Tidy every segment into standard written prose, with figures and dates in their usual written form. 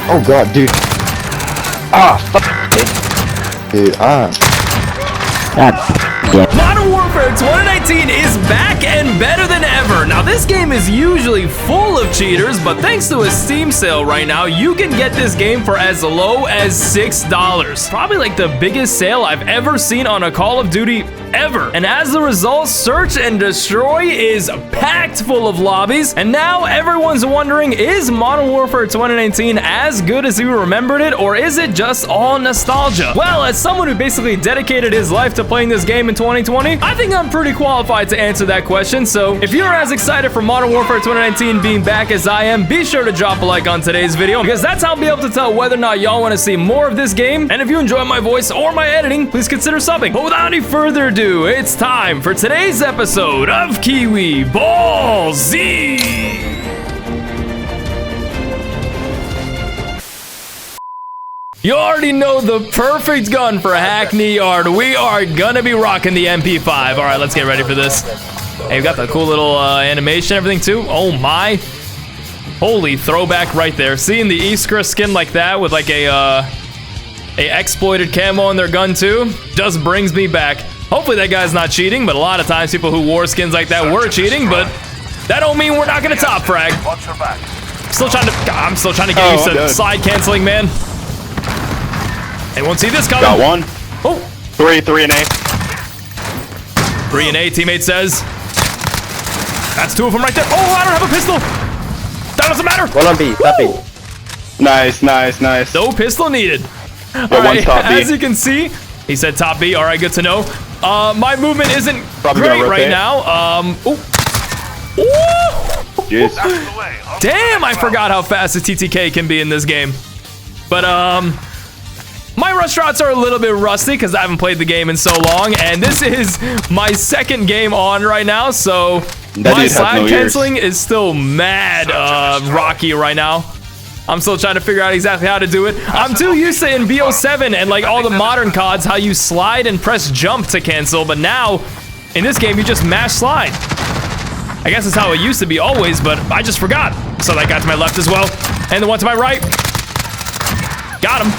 Oh god, dude. Ah, fuck. Dude, ah. God. Yeah. Modern Warfare 2019 is back and better than ever. Now, this game is usually full of cheaters, but thanks to a Steam sale right now, you can get this game for as low as $6. Probably like the biggest sale I've ever seen on a Call of Duty ever. And as a result, Search and Destroy is packed full of lobbies. And now everyone's wondering, is Modern Warfare 2019 as good as you remembered it, or is it just all nostalgia? Well, as someone who basically dedicated his life to playing this game in 2020, I think I'm pretty qualified to answer that question. So if you're as excited for Modern Warfare 2019 being back as I am, be sure to drop a like on today's video, because that's how I'll be able to tell whether or not y'all want to see more of this game. And if you enjoy my voice or my editing, please consider subbing. But without any further ado, it's time for today's episode of Kiwi Ball Z. You already know the perfect gun for Hackney Yard. We are gonna be rocking the MP5. All right, let's get ready for this. Hey, we got the cool little animation, everything too. Oh my. Holy throwback right there. Seeing the Iskra skin like that with like a exploited camo on their gun too just brings me back. Hopefully that guy's not cheating, but a lot of times people who wore skins like that were cheating, but that don't mean we're not gonna top frag. I'm still trying to get used to slide canceling, man. They won't see this coming. Got one. Oh. Three and A. 3 and A, teammate says. That's 2 of them right there. Oh, I don't have a pistol. That doesn't matter. One on B, top B. Nice. No pistol needed. All One right, top B. as you can see, he said top B. All right, good to know. My movement isn't Probably great right now. Jeez. Damn, I forgot how fast the TTK can be in this game. But my rush shots are a little bit rusty because I haven't played the game in so long, and this is my second game on right now, so my slide canceling is still mad rocky right now. I'm still trying to figure out exactly how to do it. I'm too used to in BO7 and like all the modern CODs how you slide and press jump to cancel, but now in this game you just mash slide. I guess that's how it used to be always, but I just forgot. So that guy to my left as well, and the one to my right. Got him.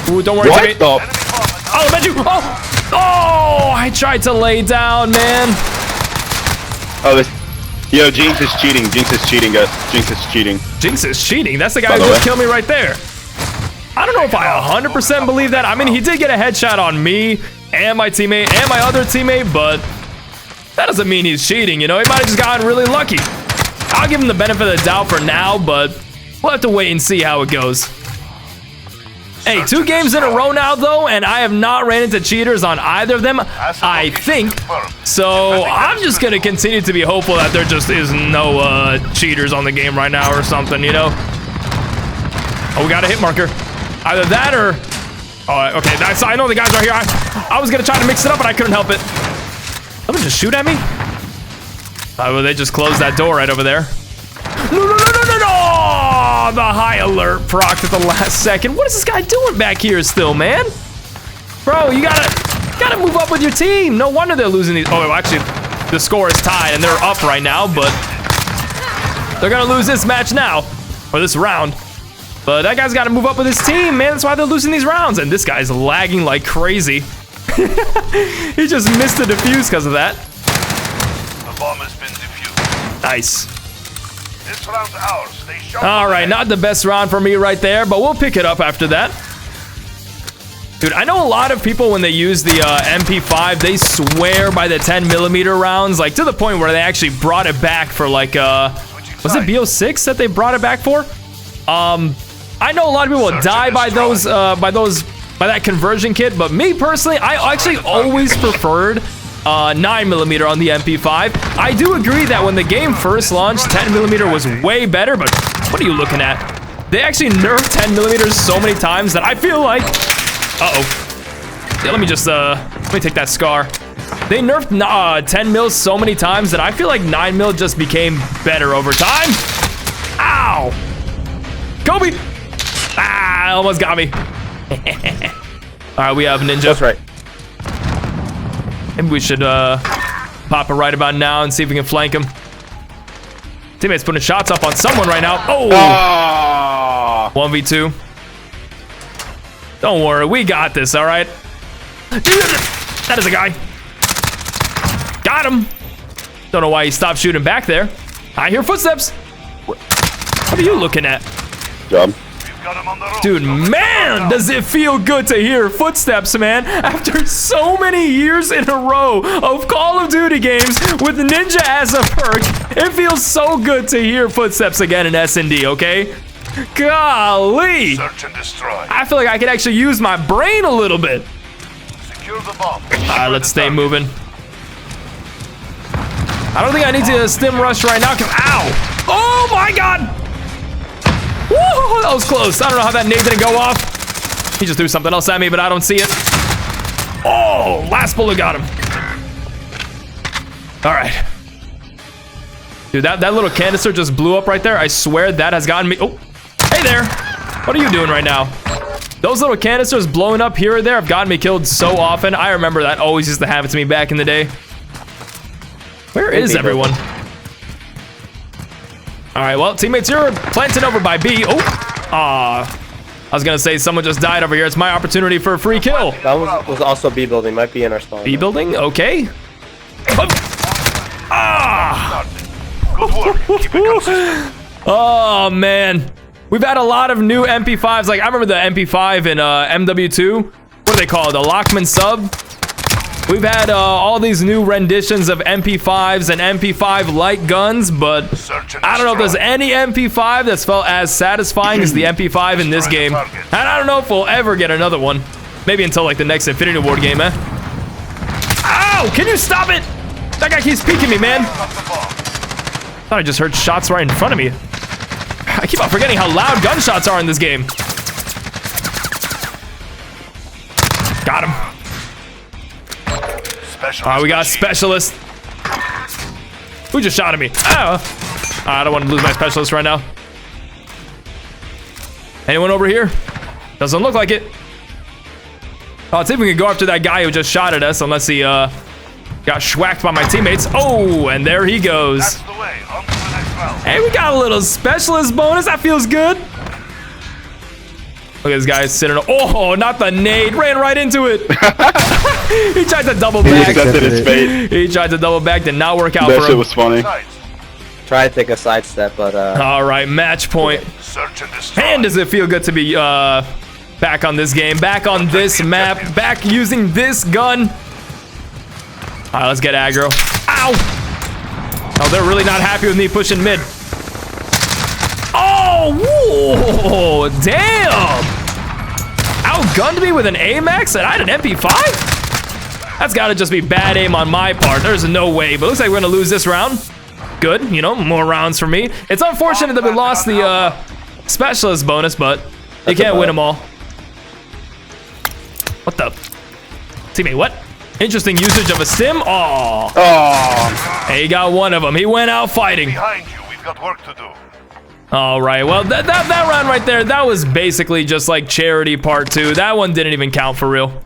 Ooh, don't worry, teammate. Oh, I meant you. Oh, I tried to lay down, man. Oh, yo, Jinx is cheating. Jinx is cheating, guys. Jinx is cheating. Jinx is cheating? That's the guy who just killed me right there. I don't know if I 100% believe that. I mean, he did get a headshot on me and my teammate and my other teammate, but that doesn't mean he's cheating, you know? He might have just gotten really lucky. I'll give him the benefit of the doubt for now, but we'll have to wait and see how it goes. Hey, 2 games in a row now, though, and I have not ran into cheaters on either of them, I think. So I'm just going to continue to be hopeful that there just is no cheaters on the game right now or something, you know? Oh, we got a hit marker. Either that or... Oh, okay, I know the guys are here. I was going to try to mix it up, but I couldn't help it. Someone just shoot at me? Well, they just closed that door right over there. No! The high alert procced at the last second. What is this guy doing back here still, man? Bro, you gotta move up with your team. No wonder they're losing these. Oh, actually, the score is tied and they're up right now, but they're gonna lose this match now, or this round. But that guy's gotta move up with his team, man. That's why they're losing these rounds. And this guy's lagging like crazy. He just missed the defuse because of that. The bomb has been defused. Nice. This round's ours. All right, not the best round for me right there, but we'll pick it up after that. Dude, I know a lot of people when they use the MP5, they swear by the 10mm rounds, like to the point where they actually brought it back for like, was it BO6 that they brought it back for? I know a lot of people die by those, by that conversion kit, but me personally, I actually always preferred 9mm on the MP5. I do agree that when the game first launched, 10mm was way better, but what are you looking at? They actually nerfed 10mm so many times that I feel like... Uh-oh. Yeah, let me take that scar. They nerfed 10 mil so many times that I feel like 9 mil just became better over time. Ow! Kobe! Ah, almost got me. All right, we have Ninja. That's right. Maybe we should pop it right about now and see if we can flank him. Teammates putting shots up on someone right now. Oh! 1v2. Don't worry, we got this, all right? That is a guy. Got him. Don't know why he stopped shooting back there. I hear footsteps. What are you looking at? Job. Dude, man, does it feel good to hear footsteps, man. After so many years in a row of Call of Duty games with Ninja as a perk, it feels so good to hear footsteps again in S&D, okay? Golly. Search and destroy. I feel like I could actually use my brain a little bit. Secure the bomb. All right, let's stay moving. I don't think I need to stim rush right now, because, ow! Oh my God! Woo, that was close. I don't know how that nade didn't go off. He just threw something else at me, but I don't see it. Oh, last bullet got him. All right. Dude, that little canister just blew up right there. I swear that has gotten me. Oh, hey there. What are you doing right now? Those little canisters blowing up here or there have gotten me killed so often. I remember that always used to happen to me back in the day. Where is everyone? All right, well, teammates, you're planted over by B. Oh, I was gonna say someone just died over here. It's my opportunity for a free kill. That was also B building. Might be in our spawn. B building, okay. Good work. Keep it consistent. Oh man, we've had a lot of new MP5s. Like I remember the MP5 in MW2. What are they called? The Lockman sub. We've had all these new renditions of MP5s and MP5 light guns, but I don't know if there's any MP5 that's felt as satisfying as the MP5 in this game. And I don't know if we'll ever get another one. Maybe until like the next Infinity Ward game, eh? Ow! Can you stop it? That guy keeps peeking me, man. Thought I just heard shots right in front of me. I keep on forgetting how loud gunshots are in this game. Got him. We got specialist. Who just shot at me? Oh. I don't want to lose my specialist right now. Anyone over here? Doesn't look like it. Oh, let's see if we can go after that guy who just shot at us, unless he got schwacked by my teammates. Oh, and there he goes. That's the way. On to the next round. Hey, we got a little specialist bonus. That feels good. Look at this guy sitting. Oh, not the nade. Ran right into it. He tried to double back. He accepted his fate. He tried to double back. Did not work out That for shit him. was funny. Try to take a sidestep, but All right, match point. Search and destroy. Man, does it feel good to be back on this game, back on this map, back using this gun. All right, let's get aggro. Ow! Oh, they're really not happy with me pushing mid. Oh, whoa, damn! Outgunned me with an AMAX and I had an MP5? That's gotta just be bad aim on my part. There's no way, but looks like we're gonna lose this round. Good, you know, more rounds for me. It's unfortunate that we lost the specialist bonus, but you can't win them all. What the? Teammate, what? Interesting usage of a stim. Oh. Hey, he got one of them. He went out fighting. Behind you, we've got work to do. All right, well, that round right there, that was basically just like charity part 2. That one didn't even count for real.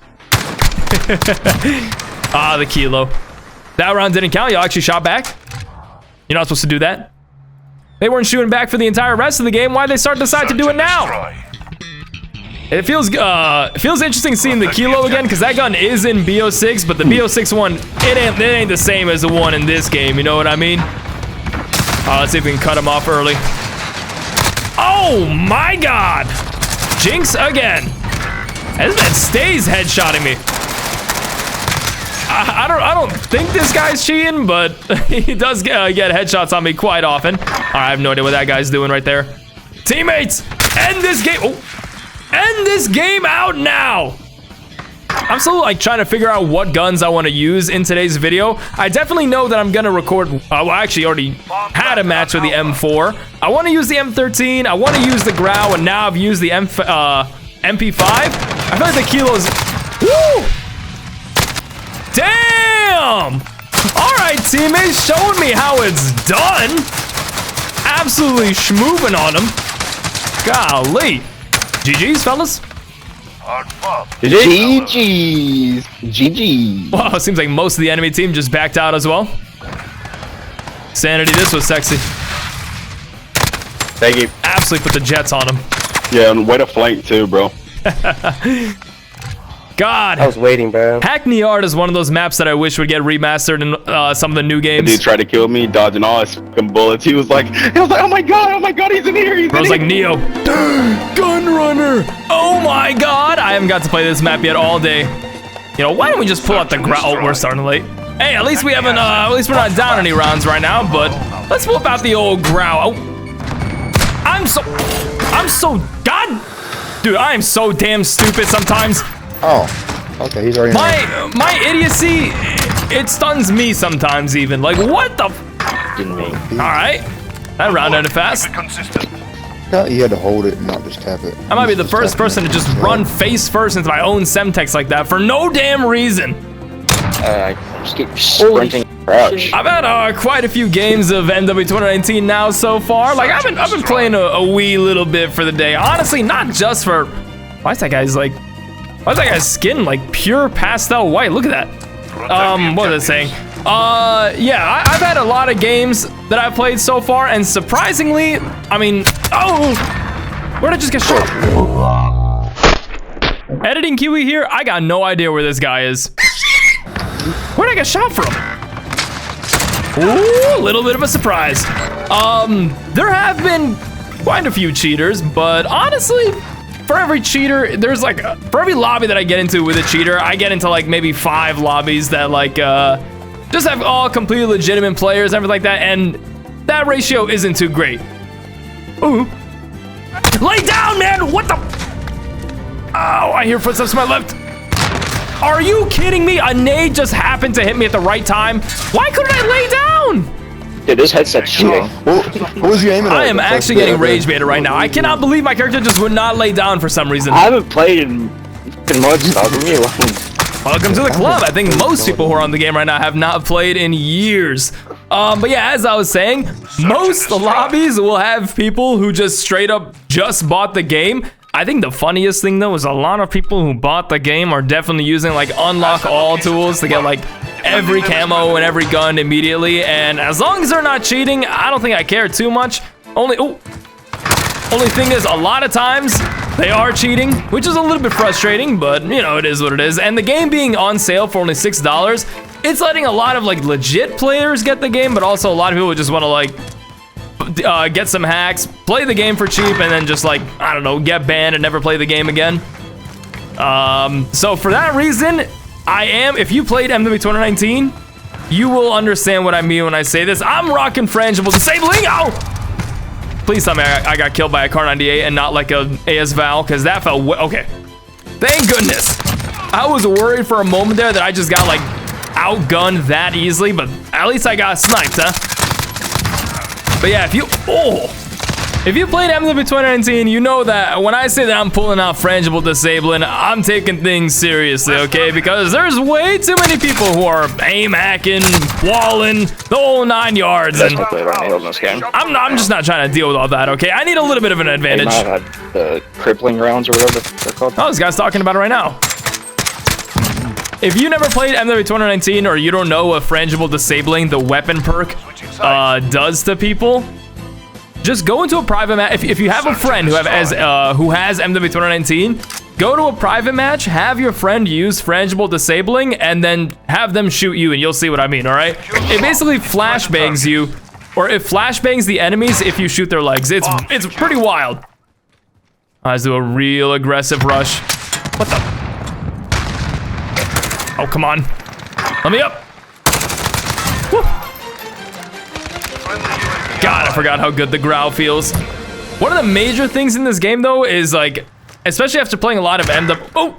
The kilo. That round didn't count. Y'all actually shot back. You're not supposed to do that. They weren't shooting back for the entire rest of the game. Why'd they decide to do it now? It feels interesting seeing the kilo again, because that gun is in BO6, but the BO6 one, it ain't the same as the one in this game. You know what I mean? Let's see if we can cut him off early. Oh my God! Jinx again. This man stays headshotting me. I don't think this guy's cheating, but he does get headshots on me quite often. I have no idea what that guy's doing right there. Teammates, end this game. Oh, end this game out now. I'm still like trying to figure out what guns I want to use in today's video. I definitely know that I'm gonna record. Well, I actually already had a match with the M4. I want to use the M13. I want to use the Grau, and now I've used the MP5. I feel like the kilos. Woo! Damn! All right, teammates, showing me how it's done. Absolutely schmooving on him. Golly. GG's, fellas. Hard fought. GG's. GG. Wow, it seems like most of the enemy team just backed out as well. Sanity, this was sexy. thank you. Absolutely put the jets on him. Yeah, and way to flank too, bro. God. I was waiting, bro. Hackney Yard is one of those maps that I wish would get remastered in some of the new games. Dude tried to kill me, dodging all his fucking bullets. He was like, oh my god, he's in here. Bro's like Neo. Gun runner. Oh my god. I haven't got to play this map yet all day. You know, why don't we just pull out the Grau? Oh, we're starting late. Hey, at least we haven't, at least we're not down any rounds right now, but let's whip out the old Grau. Oh. I'm so, God. Dude, I am so damn stupid sometimes. Oh, okay, he's already My idiocy, it stuns me sometimes even. Like, what the? All right, that round ended fast. You had to hold it and not just tap it. I might be the first person to just run face first into my own Semtex like that for no damn reason. Just keep sprinting. Crouch. I've had quite a few games of MW 2019 now so far. Like I've been playing a wee little bit for the day. Honestly, not just for. Why is that guy's skin like pure pastel white? Look at that. What was I saying? Yeah, I've had a lot of games that I've played so far, and surprisingly, I mean, oh, where did I just get shot? Editing Kiwi here. I got no idea where this guy is. Where'd I get shot from? Ooh, a little bit of a surprise. There have been quite a few cheaters, but honestly, for every cheater, there's like, for every lobby that I get into with a cheater, I get into like maybe 5 lobbies that like, just have all completely legitimate players, everything like that, and that ratio isn't too great. Ooh. Lay down, man! What the? Oh, I hear footsteps to my left. Are you kidding me? A nade just happened to hit me at the right time. Why couldn't I lay down? Dude, this headset's cheating. What was you aiming at? I am actually getting rage baited right now. I cannot believe my character just would not lay down for some reason. I haven't played in months, dog. Leave me alone. Welcome to the club. I think most people who are on the game right now have not played in years. But yeah, as I was saying, most lobbies will have people who just straight up just bought the game. I think the funniest thing though is a lot of people who bought the game are definitely using like unlock all tools to get like every camo and every gun immediately. And as long as they're not cheating, I don't think I care too much. Only thing is, a lot of times they are cheating, which is a little bit frustrating, but you know, it is what it is. And the game being on sale for only $6, it's letting a lot of like legit players get the game, but also a lot of people just want to like get some hacks, play the game for cheap, and then just like, I don't know, get banned and never play the game again. So for that reason, if you played MW 2019, you will understand what I mean when I say this. I'm rocking Frangible Disabling. Ow! Please tell me I got killed by a Kar 98 and not like a AS Val, because that felt okay. Thank goodness. I was worried for a moment there that I just got like outgunned that easily, but at least I got sniped, huh? But yeah, if you played MW 2019, you know that when I say that I'm pulling out Frangible Disabling, I'm taking things seriously, okay? Because there's way too many people who are aim hacking, walling, the whole 9 yards. And I'm just not trying to deal with all that, okay? I need a little bit of an advantage. They might have had the crippling rounds or whatever they're called. Oh, this guy's talking about it right now. If you never played MW 2019 or you don't know what Frangible Disabling, the weapon perk, does to people, just go into a private match. If you have a friend who has MW 2019, go to a private match, have your friend use Frangible Disabling, and then have them shoot you, and you'll see what I mean, all right? It basically flashbangs you, or it flashbangs the enemies if you shoot their legs. It's pretty wild. Let's do a real aggressive rush. What the? Oh, come on. Let me up. Woo. God, I forgot how good the Grau feels. One of the major things in this game, though, is like, especially after playing a lot of MW... Oh!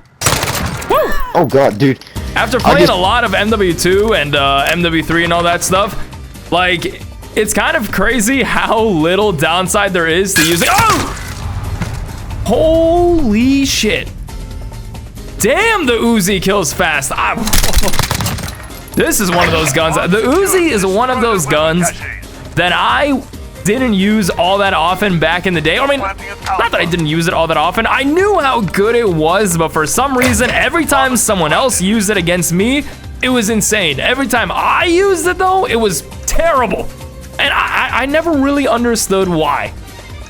Woo! Oh, God, dude. After playing a lot of MW2 and MW3 and all that stuff, like, it's kind of crazy how little downside there is to using... Oh! Holy shit. Damn, the Uzi kills fast. This is one of those guns. The Uzi is one of those guns that I didn't use all that often back in the day. I mean, not that I didn't use it all that often. I knew how good it was, but for some reason, every time someone else used it against me, it was insane. Every time I used it, though, it was terrible. And I never really understood why.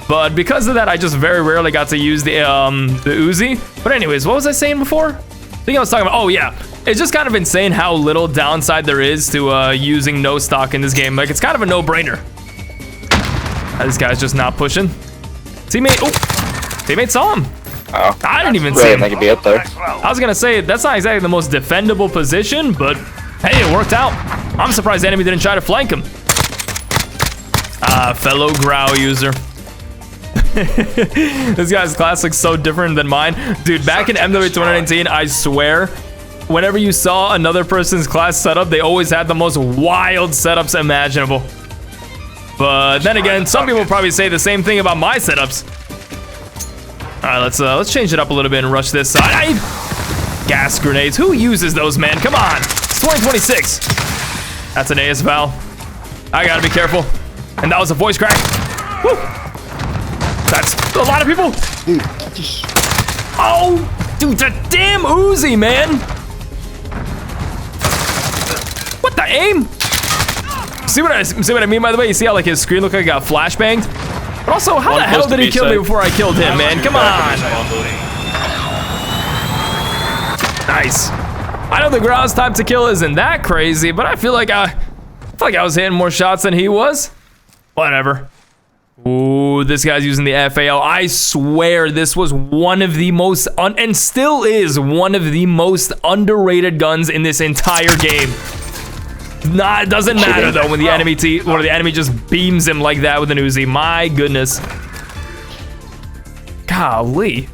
But because of that, I just very rarely got to use the Uzi. But anyways, what was I saying before? I think I was talking about, oh yeah. It's just kind of insane how little downside there is to using no stock in this game. Like, it's kind of a no-brainer. This guy's just not pushing. Teammate, oh, teammate saw him. Oh, I didn't even see him. I could be up there. I was gonna say, that's not exactly the most defendable position, but hey, it worked out. I'm surprised the enemy didn't try to flank him. Fellow Grau user. This guy's class looks so different than mine. Dude, back in MW 2019, I swear, whenever you saw another person's class setup, they always had the most wild setups imaginable. But then again, some people probably say the same thing about my setups. All right, let's change it up a little bit and rush this side. Gas grenades. Who uses those, man? Come on. It's 2026. That's an AS Val. I gotta be careful. And that was a voice crack. Woo. That's a lot of people. Dude, Oh, dude, the damn Uzi, man. What the aim? See what I mean, by the way? You see how like his screen looked like it got flashbanged? But also, how the hell did he kill me before I killed him, man? Come on. Nice. I know the Grau's time to kill isn't that crazy, but I feel like I was hitting more shots than he was. Whatever. Ooh, this guy's using the FAL. I swear this was one of the most, and still is one of the most underrated guns in this entire game. Nah, it doesn't matter though when the enemy just beams him like that with an Uzi. My goodness. Golly.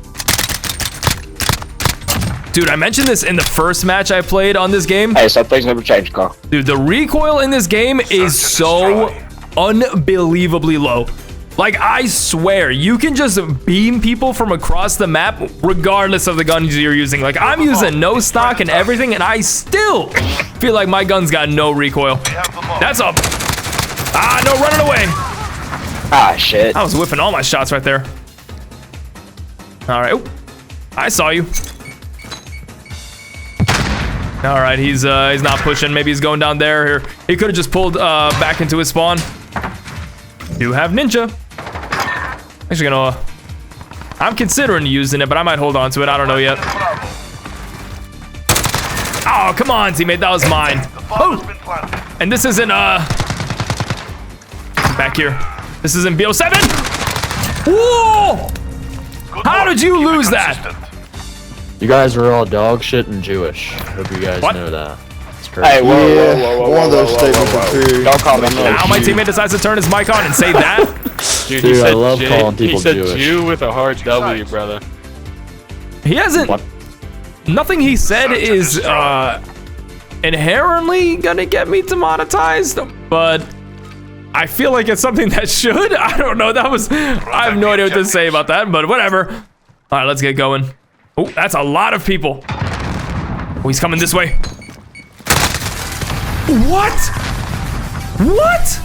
Dude, I mentioned this in the first match I played on this game. Hey, something's never changed, Carl. Dude, the recoil in this game is so unbelievably low. Like, I swear, you can just beam people from across the map regardless of the guns you're using. Like, I'm using no stock and everything, and I still feel like my gun's got no recoil. That's up. Ah, no, running away. Ah, shit. I was whipping all my shots right there. All right. Ooh, I saw you. All right, he's not pushing. Maybe he's going down there. Here, he could have just pulled back into his spawn. Do have ninja. Actually gonna, I'm considering using it, but I might hold on to it. I don't know yet. Oh, come on, teammate, that was mine. Oh, and this isn't back here. This isn't BO7. Whoa! How did you lose that? You guys are all dog shit and Jewish. Hope you guys know that. It's crazy. Hey, whoa, one of those statements are true. Don't call me no. Now my teammate decides to turn his mic on and say that. Dude, he said I love calling people Jewish. Jewish. Jew with a hard W, brother. He hasn't. What? Nothing he said is inherently gonna get me demonetized, but I feel like it's something that should. I don't know. I have no idea what to say about that, but whatever. All right, let's get going. Oh, that's a lot of people. Oh, he's coming this way. What? What?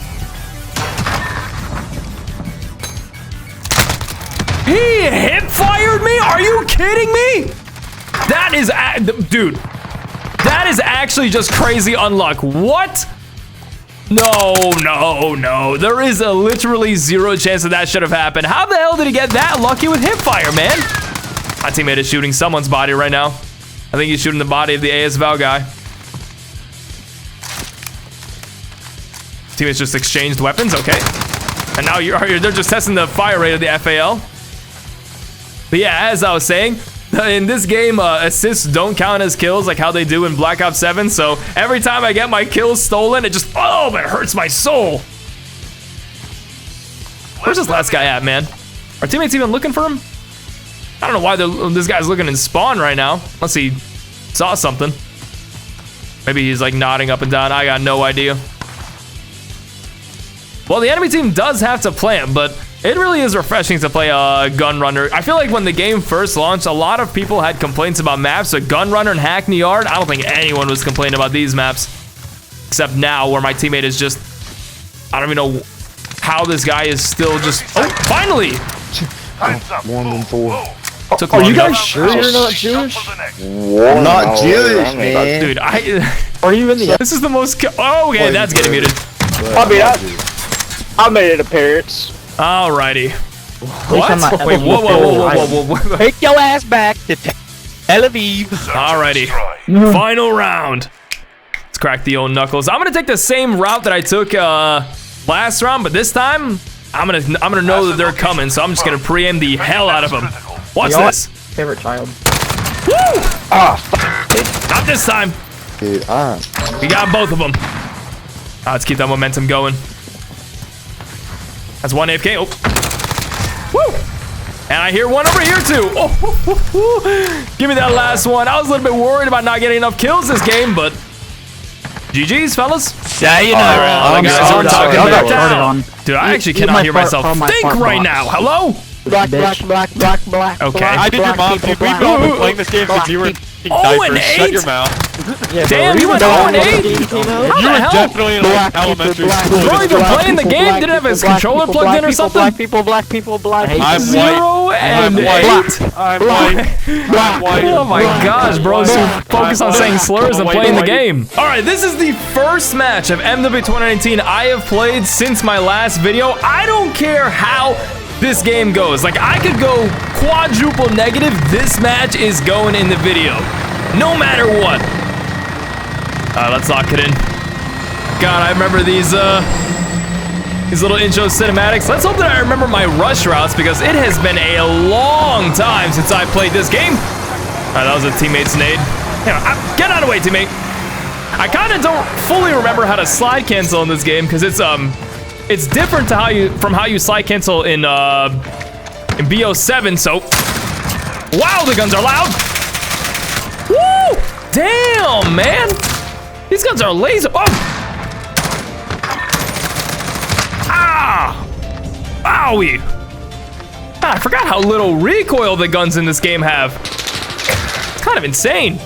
He hip fired me? Are you kidding me? That is, dude, that is actually just crazy unluck. What? No. There is a literally zero chance that should have happened. How the hell did he get that lucky with hip fire, man? My teammate is shooting someone's body right now. I think he's shooting the body of the AS Val guy. Teammates just exchanged weapons, okay. And now they're just testing the fire rate of the FAL. But yeah, as I was saying, in this game, assists don't count as kills like how they do in Black Ops 7. So every time I get my kills stolen, it just, oh, it hurts my soul. Where's this last guy at, man? Are teammates even looking for him? I don't know why this guy's looking in spawn right now. Unless he saw something. Maybe he's like nodding up and down. I got no idea. Well, the enemy team does have to plant, but it really is refreshing to play a gun runner. I feel like when the game first launched, a lot of people had complaints about maps. So gun runner and Hackney Yard, I don't think anyone was complaining about these maps. Except now, where my teammate is just, I don't even know how this guy is still just, oh, finally! 1-4. Took Are long you guys enough. sure you're not Jewish? I'm not Jewish, man. Dude, Are you in the... this is the most, oh, okay, that's getting muted. I made an appearance. Alrighty. What? Wait, whoa. Take your ass back to Tel Aviv. Alrighty. Final round. Let's crack the old knuckles. I'm gonna take the same route that I took last round, but this time I'm gonna know that they're coming, so I'm just gonna pre-aim the hell out of them. What's this? Favorite child. Woo! Not this time. Dude, We got both of them. Let's keep that momentum going. That's one AFK. Oh. Woo! And I hear one over here too. Oh, give me that last one. I was a little bit worried about not getting enough kills this game, but GG's, fellas. Yeah, you know. All the guys are talking sorry. back down. Dude, I actually cannot hear myself think right now. Hello? black. Okay. I did your mom, dude. We've all been playing this game since you were f***ing diapers. Shut your mouth. Damn, you went 0-8? You were definitely in like elementary school. Bro, you been playing the game? Didn't have his controller plugged in or something? Black people. I'm 0 and 8. I'm white. Oh my gosh, bro. So focus on saying slurs and playing the game. Alright, this is the first match of MW 2019 I have played since my last video. I don't care how this game goes. Like, I could go quadruple negative. This match is going in the video. No matter what. Let's lock it in. God, I remember these little intro cinematics. Let's hope that I remember my rush routes because it has been a long time since I played this game. That was a teammate's nade. Get out of the way, teammate. I kind of don't fully remember how to slide cancel in this game because it's different to from how you slide cancel in BO7. So, wow, the guns are loud. Woo! Damn, man. These guns are laser. Oh! Ah! Owie! Ah, I forgot how little recoil the guns in this game have. It's kind of insane.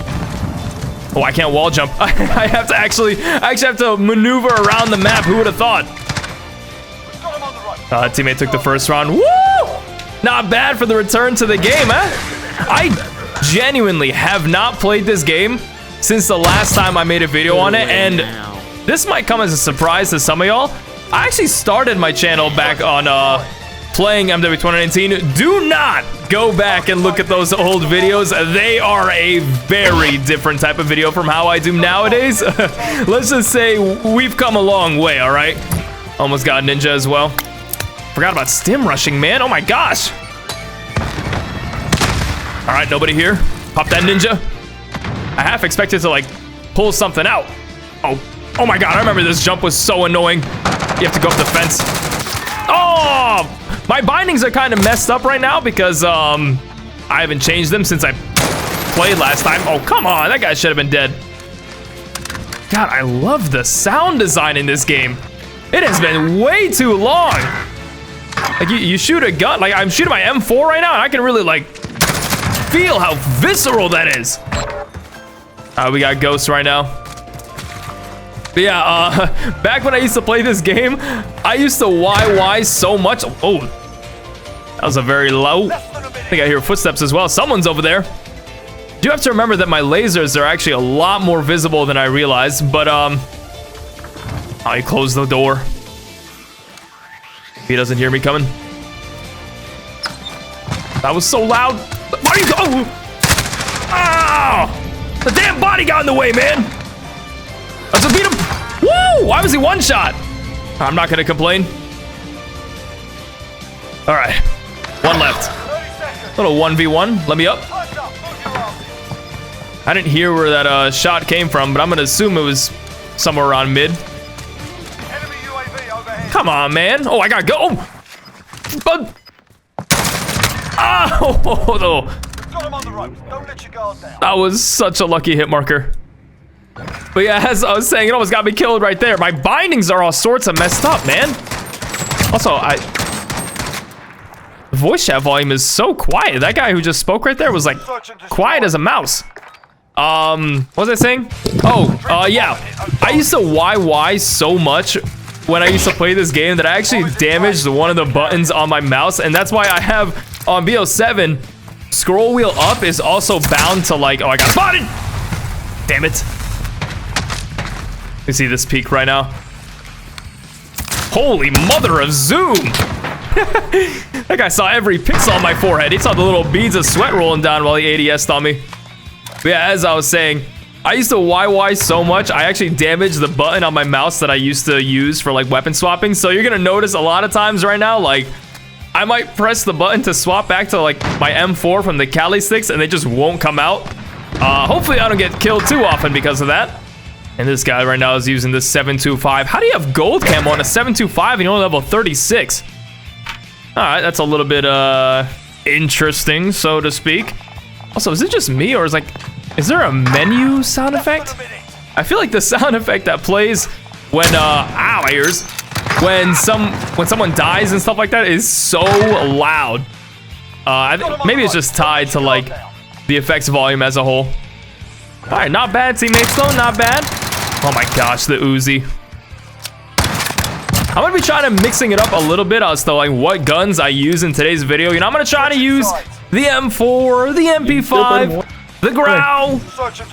Oh, I can't wall jump. I actually have to maneuver around the map. Who would have thought? Teammate took the first round. Woo! Not bad for the return to the game, huh? I genuinely have not played this game since the last time I made a video on it, and this might come as a surprise to some of y'all. I actually started my channel back on playing MW 2019. Do not go back and look at those old videos. They are a very different type of video from how I do nowadays. Let's just say we've come a long way, all right? Almost got ninja as well. Forgot about stim rushing, man. Oh my gosh. All right, nobody here. Pop that ninja. I half expected to like pull something out. Oh my god, I remember this jump was so annoying. You have to go up the fence. Oh, my bindings are kind of messed up right now because I haven't changed them since I played last time. Oh, come on, that guy should have been dead. God, I love the sound design in this game. It has been way too long. Like you shoot a gun, like I'm shooting my M4 right now and I can really like feel how visceral that is. We got ghosts right now. But yeah, back when I used to play this game, I used to YY so much. Oh, that was a very low. I think I hear footsteps as well. Someone's over there. Do have to remember that my lasers are actually a lot more visible than I realized, but I closed the door. He doesn't hear me coming. That was so loud. Where are you going? Ah! The damn body got in the way, man. Let's just beat him. Woo! Why was he one shot? I'm not gonna complain. All right, one left. Little 1v1. Let me up. I didn't hear where that shot came from, but I'm gonna assume it was somewhere around mid. Come on, man. Oh, I gotta go. Oh, that was such a lucky hit marker. But yeah, as I was saying, it almost got me killed right there. My bindings are all sorts of messed up, man. Also, the voice chat volume is so quiet. That guy who just spoke right there was like quiet as a mouse. What was I saying? Oh, yeah. I used to YY so much when I used to play this game that I actually damaged one of the buttons on my mouse, and that's why I have on BO7 scroll wheel up is also bound to like, oh, I got spotted. Damn it. You see this peak right now? Holy mother of zoom. That guy saw every pixel on my forehead. He saw the little beads of sweat rolling down while he ADS'd on me. But yeah, as I was saying, I used to YY so much, I actually damaged the button on my mouse that I used to use for like weapon swapping. So you're gonna notice a lot of times right now, like, I might press the button to swap back to like my M4 from the Kali sticks and they just won't come out. Hopefully I don't get killed too often because of that. And this guy right now is using this 725. How do you have gold camo on a 725 and you're only level 36? All right, that's a little bit interesting, so to speak. Also, is it just me or is there a menu sound effect? I feel like the sound effect that plays when ow, my ears, when someone dies and stuff like that is so loud. I think maybe it's just tied to like the effects volume as a whole. All right, not bad, teammates though, not bad. Oh my gosh, the Uzi. I'm gonna be trying to mixing it up a little bit as to like what guns I use in today's video. You know, I'm gonna try to use the M4, the MP5, the Grau,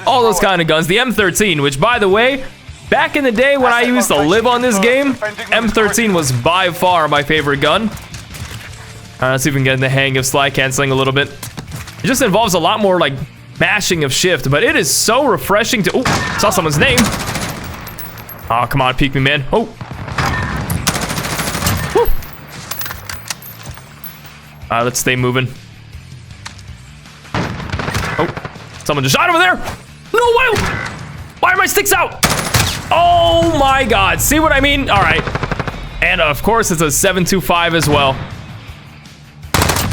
all those kind of guns. The M13, which by the way, back in the day when I used to live on this game, M13 was by far my favorite gun. Let's see if we can get in the hang of slide canceling a little bit. It just involves a lot more like mashing of shift, but it is so refreshing to... Oh, saw someone's name. Oh, come on, peek me, man. Oh. All right, let's stay moving. Oh, someone just shot over there. No way. Why are my sticks out? Oh my God. See what I mean? All right. And of course, it's a 725 as well.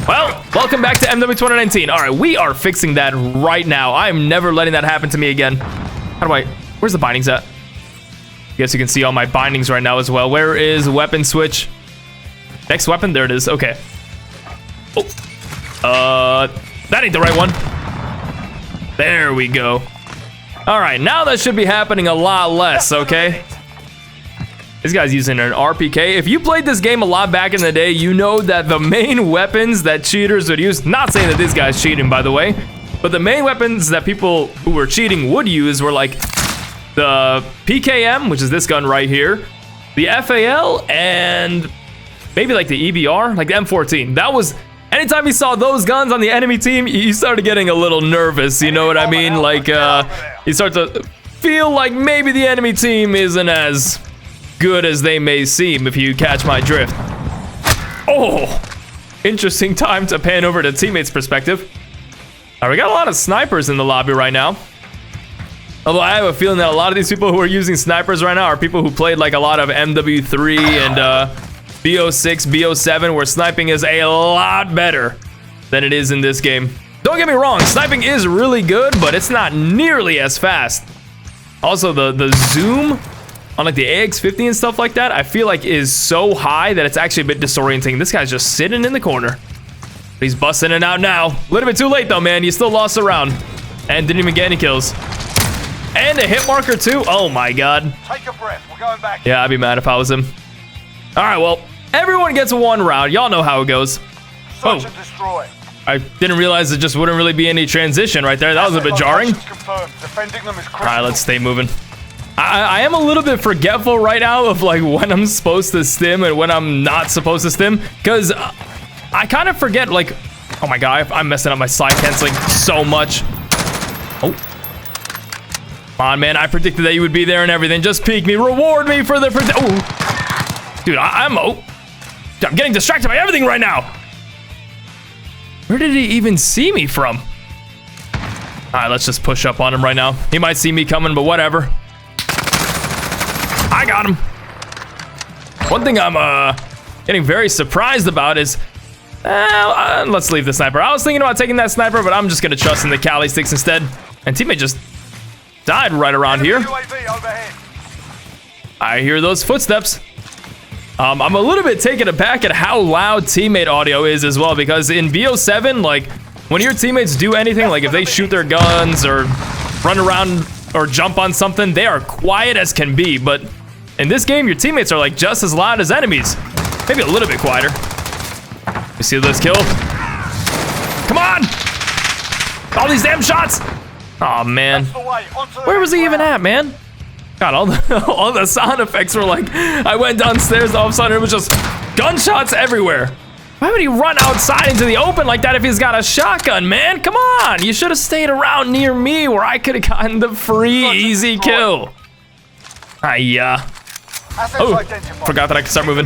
Well, welcome back to MW 2019. All right, we are fixing that right now. I am never letting that happen to me again. How do I... Where's the bindings at? I guess you can see all my bindings right now as well. Where is weapon switch? Next weapon? There it is. Okay. Oh. That ain't the right one. There we go. All right, now that should be happening a lot less, okay? This guy's using an RPK. If you played this game a lot back in the day, you know that the main weapons that cheaters would use, not saying that this guy's cheating, by the way, but the main weapons that people who were cheating would use were like the PKM, which is this gun right here, the FAL, and maybe like the EBR, like the M14. That was, anytime you saw those guns on the enemy team, you started getting a little nervous, you know what I mean? Like, you start to feel like maybe the enemy team isn't as good as they may seem, if you catch my drift. Oh, interesting time to pan over to teammates' perspective. All right, we got a lot of snipers in the lobby right now. Although I have a feeling that a lot of these people who are using snipers right now are people who played like a lot of MW3 and BO6, BO7, where sniping is a lot better than it is in this game. Don't get me wrong, sniping is really good, but it's not nearly as fast. Also, the zoom on like the AX50 and stuff like that, I feel like is so high that it's actually a bit disorienting. This guy's just sitting in the corner. He's busting it out now. A little bit too late though, man. You still lost a round and didn't even get any kills. And a hit marker too. Oh my God. Take a breath. We're going back. Yeah, I'd be mad if I was him. All right, well, everyone gets one round. Y'all know how it goes. Search and destroy. I didn't realize it just wouldn't really be any transition right there. That was a bit jarring. Defending them is critical. All right, let's stay moving. I am a little bit forgetful right now of like when I'm supposed to stim and when I'm not supposed to stim, because I kind of forget, like, oh my God, I'm messing up my slide canceling so much. Oh, come on, man, I predicted that you would be there and everything. Just peek me, reward me for the oh, dude, I'm getting distracted by everything right now. Where did he even see me from? All right, let's just push up on him right now. He might see me coming, but whatever. I got him. One thing I'm getting very surprised about is, let's leave the sniper. I was thinking about taking that sniper, but I'm just gonna trust in the Kali sticks instead. And teammate just died right around here. I hear those footsteps. I'm a little bit taken aback at how loud teammate audio is as well, because in BO7, like when your teammates do anything, like if they shoot their guns or run around or jump on something, they are quiet as can be. But in this game, your teammates are like just as loud as enemies. Maybe a little bit quieter. You see this kill? Come on! All these damn shots! Oh man. Where was he even at, man? God, all the sound effects were like, I went downstairs, all of a sudden it was just gunshots everywhere. Why would he run outside into the open like that if he's got a shotgun, man? Come on, you should have stayed around near me where I could have gotten the free easy kill. Oh, forgot that I could start moving.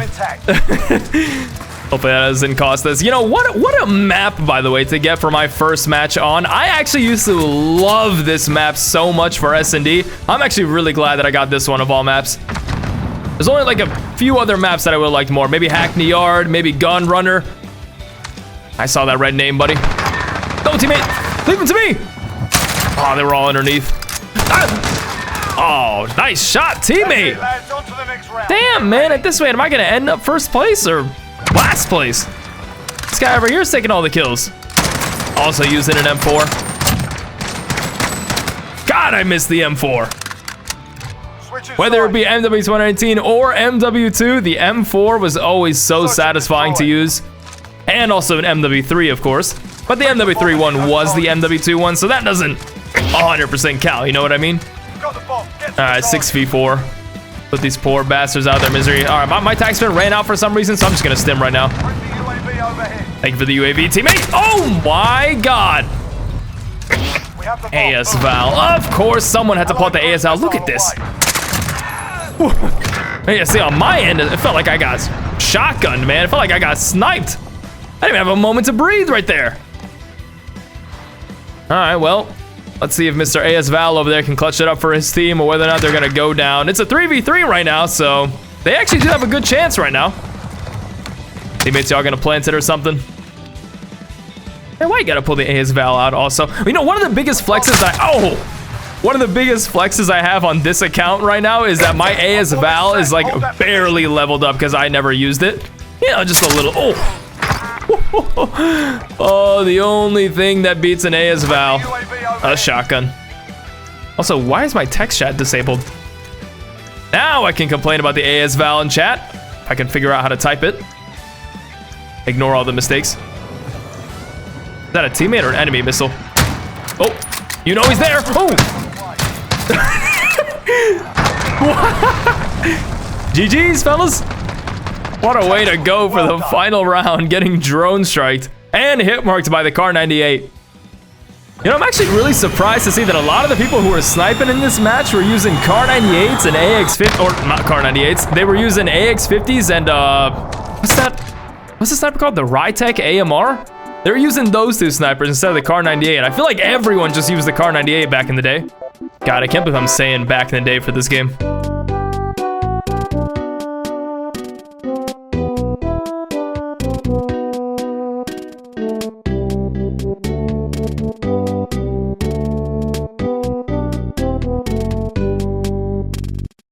Hopefully that doesn't cost us. You know, what a map, by the way, to get for my first match on. I actually used to love this map so much for S&D. I'm actually really glad that I got this one of all maps. There's only like a few other maps that I would have liked more. Maybe Hackney Yard, maybe Gun Runner. I saw that red name, buddy. No, teammate, leave him to me. Oh, they were all underneath. Oh, nice shot, teammate. Damn, man, at this rate, am I gonna end up first place or last place? This guy over here is taking all the kills. Also using an M4. God, I missed the M4. Whether it be MW219 or MW2, the M4 was always so satisfying to use. And also an MW3, of course. But the MW3 one was the MW2 one, so that doesn't 100% count, you know what I mean? Alright, 6v4. Put these poor bastards out of their misery. Alright, my tac spin ran out for some reason, so I'm just gonna stim right now. Thank you for the UAV, teammate. Oh my god! AS Val. Of course, someone had to pull out the AS Val. Look at this. Yeah, see, on my end, it felt like I got shotgunned, man. It felt like I got sniped. I didn't even have a moment to breathe right there. All right, well, let's see if Mr. AS Val over there can clutch it up for his team or whether or not they're gonna go down. It's a 3v3 right now, so they actually do have a good chance right now. Teammates, y'all gonna plant it or something? Hey, why you gotta pull the AS Val out also? You know, one of the biggest flexes one of the biggest flexes I have on this account right now is that my AS Val is like barely leveled up because I never used it. You know, just a little, oh, the only thing that beats an AS Val, a shotgun. Also, why is my text chat disabled? Now I can complain about the AS Val in chat. If I can figure out how to type it. Ignore all the mistakes. Is that a teammate or an enemy missile? Oh, you know he's there. Oh. GG's, fellas. What a way to go for the final round, getting drone striked and hit marked by the Kar 98. You know, I'm actually really surprised to see that a lot of the people who were sniping in this match were using Kar 98s and AX50, or not Kar 98s. They were using AX50s and what's the sniper called? The Rytech AMR? They were using those two snipers instead of the Kar 98. I feel like everyone just used the Kar 98 back in the day. God, I can't believe I'm saying back in the day for this game.